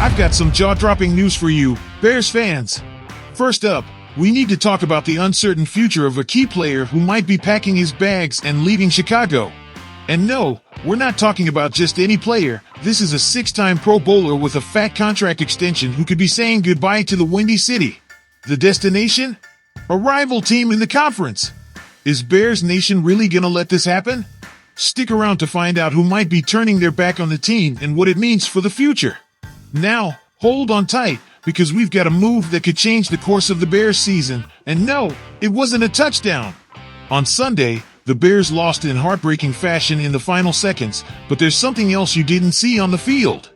I've got some jaw-dropping news for you, Bears fans. First up, we need to talk about the uncertain future of a key player who might be packing his bags and leaving Chicago. And no, we're not talking about just any player. This is a 6-time Pro Bowler with a fat contract extension who could be saying goodbye to the Windy City. The destination? A rival team in the conference. Is Bears Nation really gonna let this happen? Stick around to find out who might be turning their back on the team and what it means for the future. Now, hold on tight, because we've got a move that could change the course of the Bears season. And no, it wasn't a touchdown. On Sunday, the Bears lost in heartbreaking fashion in the final seconds, but there's something else you didn't see on the field.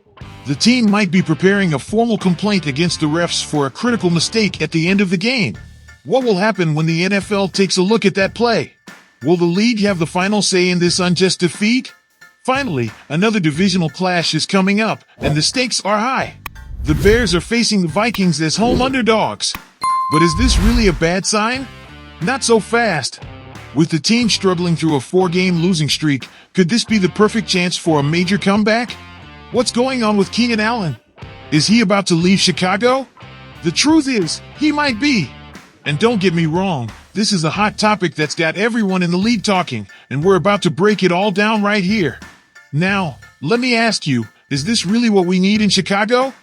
The team might be preparing a formal complaint against the refs for a critical mistake at the end of the game. What will happen when the NFL takes a look at that play? Will the league have the final say in this unjust defeat? Finally, another divisional clash is coming up, and the stakes are high. The Bears are facing the Vikings as home underdogs. But is this really a bad sign? Not so fast. With the team struggling through a 4-game losing streak, could this be the perfect chance for a major comeback? What's going on with Keenan Allen? Is he about to leave Chicago? The truth is, he might be. And don't get me wrong, this is a hot topic that's got everyone in the league talking, and we're about to break it all down right here. Now, let me ask you, is this really what we need in Chicago?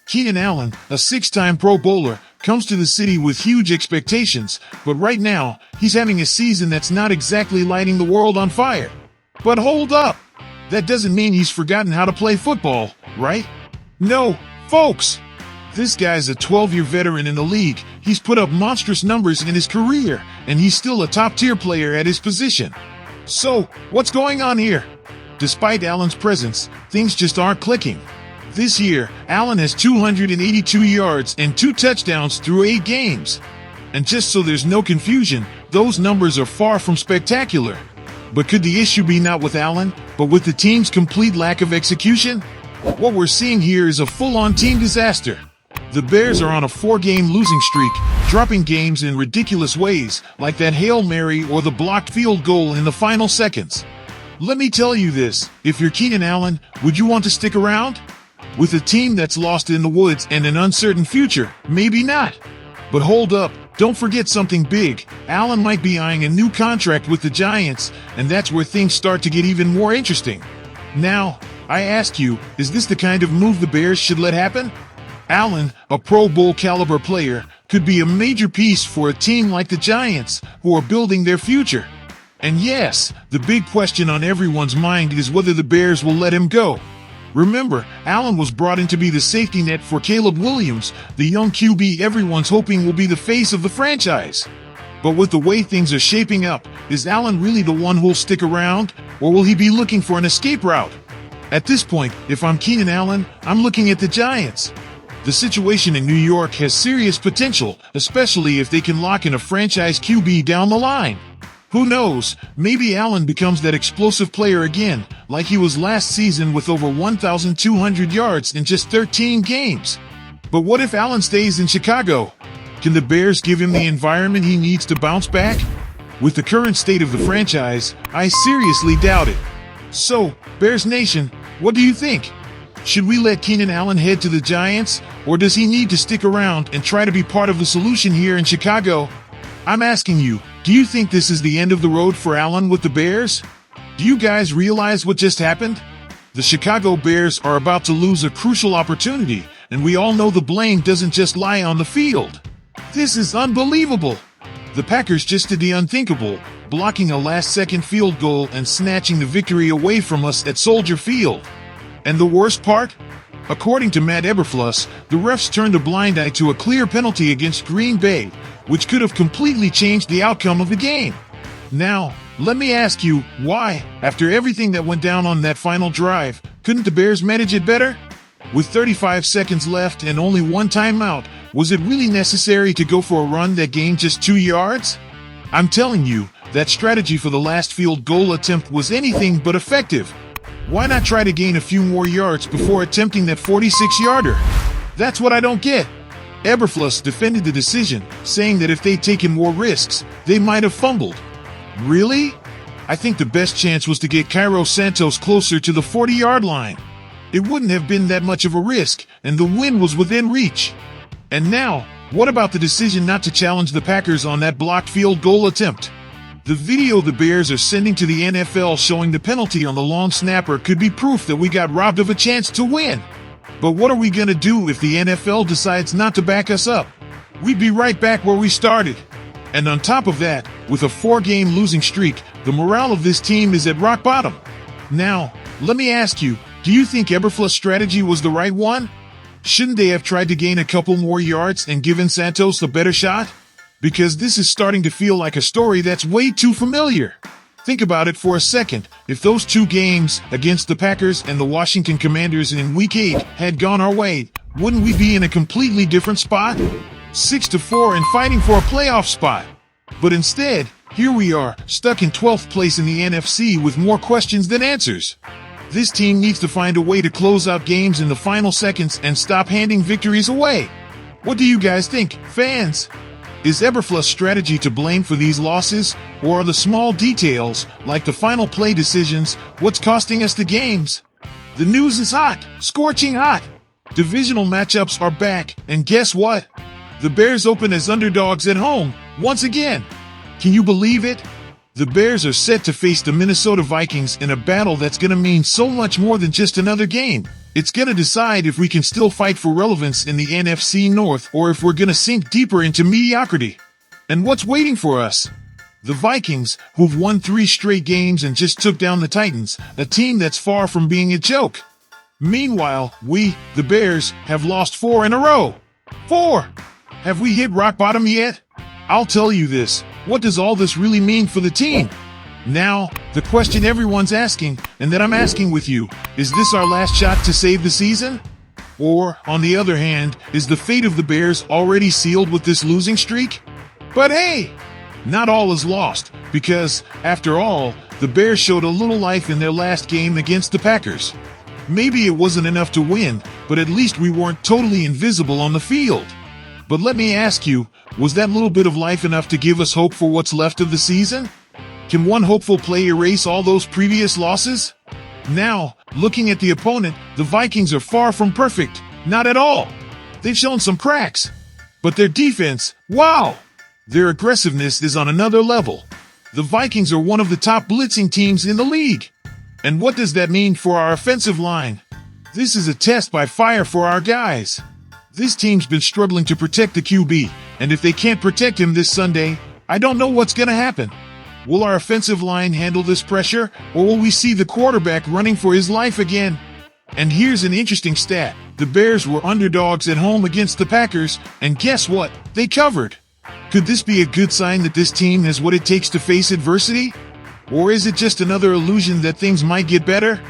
Keenan Allen, a 6-time Pro Bowler, comes to the city with huge expectations, but right now, he's having a season that's not exactly lighting the world on fire. But hold up! That doesn't mean he's forgotten how to play football, right? No, folks! This guy's a 12-year veteran in the league. He's put up monstrous numbers in his career, and he's still a top-tier player at his position. So, what's going on here? Despite Allen's presence, things just aren't clicking. This year, Allen has 282 yards and 2 touchdowns through 8 games. And just so there's no confusion, those numbers are far from spectacular. But could the issue be not with Allen, but with the team's complete lack of execution? What we're seeing here is a full-on team disaster. The Bears are on a 4-game losing streak, dropping games in ridiculous ways, like that Hail Mary or the blocked field goal in the final seconds. Let me tell you this, if you're Keenan Allen, would you want to stick around? With a team that's lost in the woods and an uncertain future, maybe not. But hold up, don't forget something big. Allen might be eyeing a new contract with the Giants, and that's where things start to get even more interesting. Now, I ask you, is this the kind of move the Bears should let happen? Allen, a Pro Bowl caliber player, could be a major piece for a team like the Giants, who are building their future. And yes, the big question on everyone's mind is whether the Bears will let him go. Remember, Allen was brought in to be the safety net for Caleb Williams, the young QB everyone's hoping will be the face of the franchise. But with the way things are shaping up, is Allen really the one who'll stick around, or will he be looking for an escape route? At this point, if I'm Keenan Allen, I'm looking at the Giants. The situation in New York has serious potential, especially if they can lock in a franchise QB down the line. Who knows, maybe Allen becomes that explosive player again, like he was last season with over 1,200 yards in just 13 games. But what if Allen stays in Chicago? Can the Bears give him the environment he needs to bounce back? With the current state of the franchise, I seriously doubt it. So, Bears Nation, what do you think? Should we let Keenan Allen head to the Giants, or does he need to stick around and try to be part of the solution here in Chicago? I'm asking you, do you think this is the end of the road for Allen with the Bears? Do you guys realize what just happened? The Chicago Bears are about to lose a crucial opportunity, and we all know the blame doesn't just lie on the field. This is unbelievable. The Packers just did the unthinkable, blocking a last-second field goal and snatching the victory away from us at Soldier Field. And the worst part? According to Matt Eberflus, the refs turned a blind eye to a clear penalty against Green Bay, which could have completely changed the outcome of the game. Now, let me ask you, why, after everything that went down on that final drive, couldn't the Bears manage it better? With 35 seconds left and only 1 timeout, was it really necessary to go for a run that gained just 2 yards? I'm telling you, that strategy for the last field goal attempt was anything but effective. Why not try to gain a few more yards before attempting that 46-yarder? That's what I don't get. Eberflus defended the decision, saying that if they'd taken more risks, they might have fumbled. Really? I think the best chance was to get Cairo Santos closer to the 40-yard line. it wouldn't have been that much of a risk, and the win was within reach. And now, what about the decision not to challenge the Packers on that blocked field goal attempt? The video the Bears are sending to the NFL showing the penalty on the long snapper could be proof that we got robbed of a chance to win. But what are we going to do if the NFL decides not to back us up? We'd be right back where we started. And on top of that, with a 4-game losing streak, the morale of this team is at rock bottom. Now, let me ask you, do you think Eberflus' strategy was the right one? Shouldn't they have tried to gain a couple more yards and given Santos a better shot? Because this is starting to feel like a story that's way too familiar. Think about it for a second. If those 2 games against the Packers and the Washington Commanders in Week 8 had gone our way, wouldn't we be in a completely different spot? 6-4 and fighting for a playoff spot. But instead, here we are, stuck in 12th place in the NFC with more questions than answers. This team needs to find a way to close out games in the final seconds and stop handing victories away. What do you guys think, fans? Is Eberflus' strategy to blame for these losses, or are the small details, like the final play decisions, what's costing us the games? The news is hot, scorching hot. Divisional matchups are back, and guess what? The Bears open as underdogs at home, once again. Can you believe it? The Bears are set to face the Minnesota Vikings in a battle that's going to mean so much more than just another game. It's going to decide if we can still fight for relevance in the NFC North or if we're going to sink deeper into mediocrity. And what's waiting for us? The Vikings, who've won 3 straight games and just took down the Titans, a team that's far from being a joke. Meanwhile, we, the Bears, have lost 4 in a row. 4! Have we hit rock bottom yet? I'll tell you this. What does all this really mean for the team? Now, the question everyone's asking, and that I'm asking with you, is this our last shot to save the season? Or, on the other hand, is the fate of the Bears already sealed with this losing streak? But hey, not all is lost, because, after all, the Bears showed a little life in their last game against the Packers. Maybe it wasn't enough to win, but at least we weren't totally invisible on the field. But let me ask you, was that little bit of life enough to give us hope for what's left of the season? Can one hopeful play erase all those previous losses? Now, looking at the opponent, the Vikings are far from perfect. Not at all. They've shown some cracks. But their defense, wow! Their aggressiveness is on another level. The Vikings are one of the top blitzing teams in the league. And what does that mean for our offensive line? This is a test by fire for our guys. This team's been struggling to protect the QB, and if they can't protect him this Sunday, I don't know what's going to happen. Will our offensive line handle this pressure, or will we see the quarterback running for his life again? And here's an interesting stat. The Bears were underdogs at home against the Packers, and guess what? They covered. Could this be a good sign that this team has what it takes to face adversity? Or is it just another illusion that things might get better?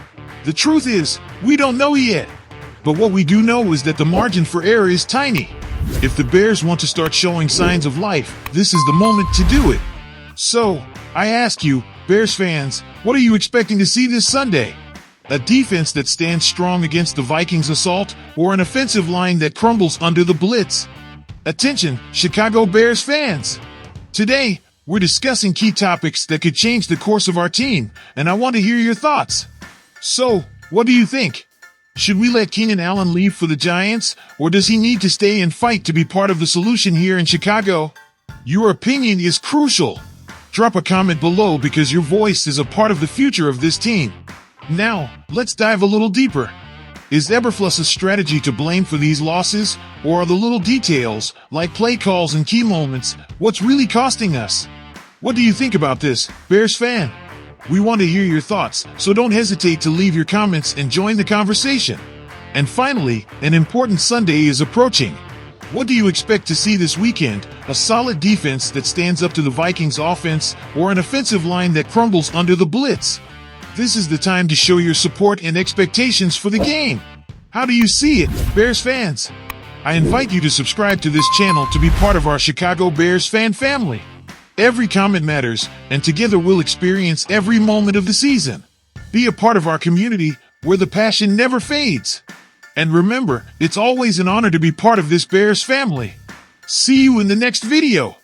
The truth is, we don't know yet. But what we do know is that the margin for error is tiny. If the Bears want to start showing signs of life, this is the moment to do it. So, I ask you, Bears fans, what are you expecting to see this Sunday? A defense that stands strong against the Vikings' assault, or an offensive line that crumbles under the blitz? Attention, Chicago Bears fans! Today, we're discussing key topics that could change the course of our team, and I want to hear your thoughts. So, what do you think? Should we let Keenan Allen leave for the Giants, or does he need to stay and fight to be part of the solution here in Chicago? Your opinion is crucial. Drop a comment below because your voice is a part of the future of this team. Now, let's dive a little deeper. Is Eberflus' strategy to blame for these losses, or are the little details, like play calls and key moments, what's really costing us? What do you think about this, Bears fan? We want to hear your thoughts, so don't hesitate to leave your comments and join the conversation. And finally, an important Sunday is approaching. What do you expect to see this weekend? A solid defense that stands up to the Vikings' offense, or an offensive line that crumbles under the blitz? This is the time to show your support and expectations for the game. How do you see it, Bears fans? I invite you to subscribe to this channel to be part of our Chicago Bears fan family. Every comment matters, and together we'll experience every moment of the season. Be a part of our community, where the passion never fades. And remember, it's always an honor to be part of this Bears family. See you in the next video.